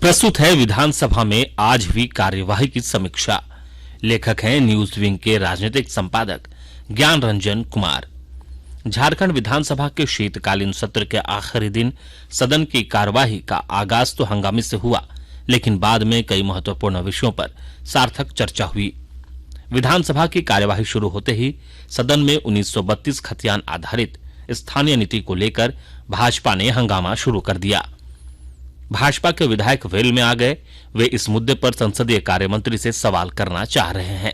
प्रस्तुत है विधानसभा में आज हुई कार्यवाही की समीक्षा। लेखक हैं न्यूज विंग के राजनीतिक संपादक ज्ञान रंजन कुमार। झारखंड विधानसभा के शीतकालीन सत्र के आखिरी दिन सदन की कार्यवाही का आगाज तो हंगामे से हुआ, लेकिन बाद में कई महत्वपूर्ण विषयों पर सार्थक चर्चा हुई। विधानसभा की कार्यवाही शुरू होते ही सदन में 1932 खतियान आधारित स्थानीय नीति को लेकर भाजपा ने हंगामा शुरू कर दिया। भाजपा के विधायक वेल में आ गए। वे इस मुद्दे पर संसदीय कार्य मंत्री से सवाल करना चाह रहे हैं।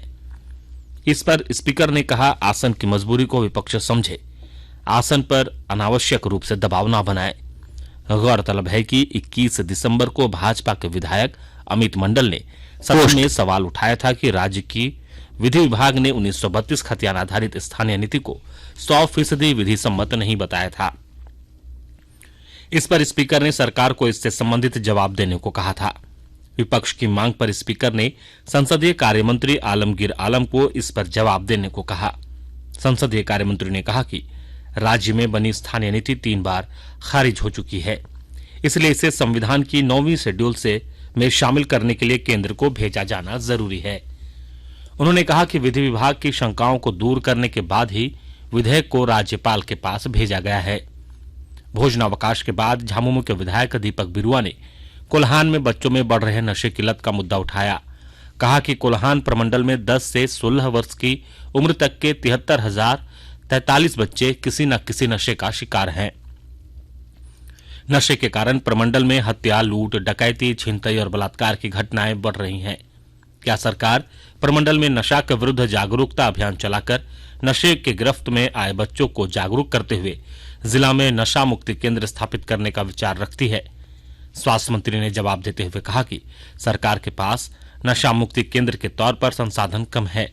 इस पर स्पीकर ने कहा, आसन की मजबूरी को विपक्ष समझे, आसन पर अनावश्यक रूप से दबाव न बनाए। गौरतलब है कि 21 दिसंबर को भाजपा के विधायक अमित मंडल ने सदन में सवाल उठाया था कि राज्य की विधि विभाग ने 1932 खतियान आधारित स्थानीय नीति को 100% विधि सम्मत नहीं बताया था। इस पर स्पीकर ने सरकार को इससे संबंधित जवाब देने को कहा था। विपक्ष की मांग पर स्पीकर ने संसदीय कार्य मंत्री आलमगीर आलम को इस पर जवाब देने को कहा। संसदीय कार्य मंत्री ने कहा कि राज्य में बनी स्थानीय नीति 3 बार खारिज हो चुकी है, इसलिए इसे संविधान की 9वीं शेड्यूल में शामिल करने के लिए केंद्र को भेजा जाना जरूरी है। उन्होंने कहा कि विधि विभाग की शंकाओं को दूर करने के बाद ही विधेयक को राज्यपाल के पास भेजा गया है। भोजनावकाश के बाद झामुमो के विधायक दीपक बिरुआ ने कोल्हान में बच्चों में बढ़ रहे नशे की लत का मुद्दा उठाया। कहा कि कोल्हान प्रमंडल में 10 से 16 वर्ष की उम्र तक के 73,043 बच्चे किसी न किसी नशे का शिकार हैं। नशे के कारण प्रमंडल में हत्या, लूट, डकैती, छिनतई और बलात्कार की घटनाएं बढ़ रही हैं। क्या सरकार प्रमंडल में नशा के विरुद्ध जागरूकता अभियान चलाकर नशे के गिरफ्त में आए बच्चों को जागरूक करते हुए जिला में नशा मुक्ति केंद्र स्थापित करने का विचार रखती है? स्वास्थ्य मंत्री ने जवाब देते हुए कहा कि सरकार के पास नशा मुक्ति केंद्र के तौर पर संसाधन कम है।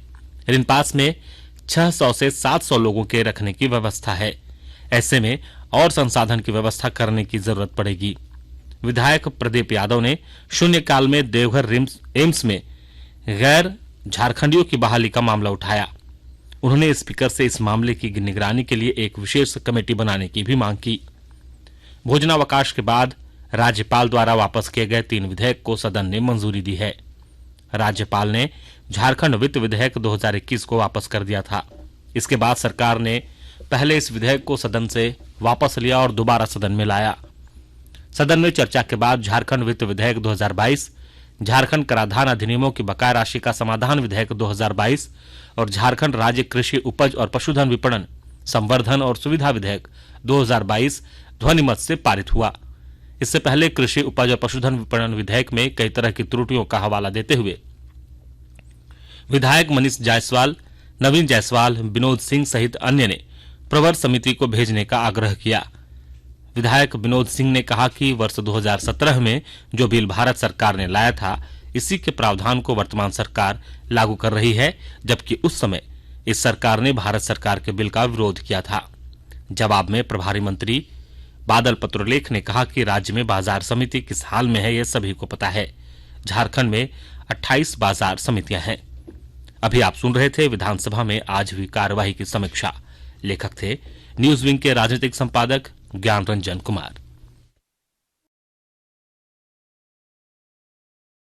इन पास में 600 से 700 लोगों के रखने की व्यवस्था है। ऐसे में और संसाधन की व्यवस्था करने की जरूरत पड़ेगी। विधायक प्रदीप यादव ने शून्यकाल में देवघर एम्स में गैर झारखंडियों की बहाली का मामला उठाया। उन्होंने स्पीकर से इस मामले की निगरानी के लिए एक विशेष कमेटी बनाने की भी मांग की। भोजनावकाश के बाद राज्यपाल द्वारा वापस किए गए 3 विधेयक को सदन ने मंजूरी दी है। राज्यपाल ने झारखंड वित्त विधेयक 2021 को वापस कर दिया था। इसके बाद सरकार ने पहले इस विधेयक को सदन से वापस लिया और दोबारा सदन में लाया। सदन में चर्चा के बाद झारखंड वित्त विधेयक 2022, झारखंड कराधान अधिनियमों की बकाया राशि का समाधान विधेयक 2022 और झारखंड राज्य कृषि उपज और पशुधन विपणन, संवर्धन और सुविधा विधेयक 2022 ध्वनिमत से पारित हुआ। इससे पहले कृषि उपज और पशुधन विपणन विधेयक में कई तरह की त्रुटियों का हवाला देते हुए विधायक मनीष जायसवाल, नवीन जायसवाल, विनोद सिंह सहित अन्य ने प्रवर समिति को भेजने का आग्रह किया। विधायक विनोद सिंह ने कहा कि वर्ष 2017 में जो बिल भारत सरकार ने लाया था, इसी के प्रावधान को वर्तमान सरकार लागू कर रही है, जबकि उस समय इस सरकार ने भारत सरकार के बिल का विरोध किया था। जवाब में प्रभारी मंत्री बादल पत्रलेख ने कहा कि राज्य में बाजार समिति किस हाल में है, यह सभी को पता है। झारखंड में 28 बाजार समितियां हैं। अभी आप सुन रहे थे विधानसभा में आज हुई कार्यवाही की समीक्षा। लेखक थे न्यूज विंग के राजनीतिक संपादक ज्ञान रंजन कुमार।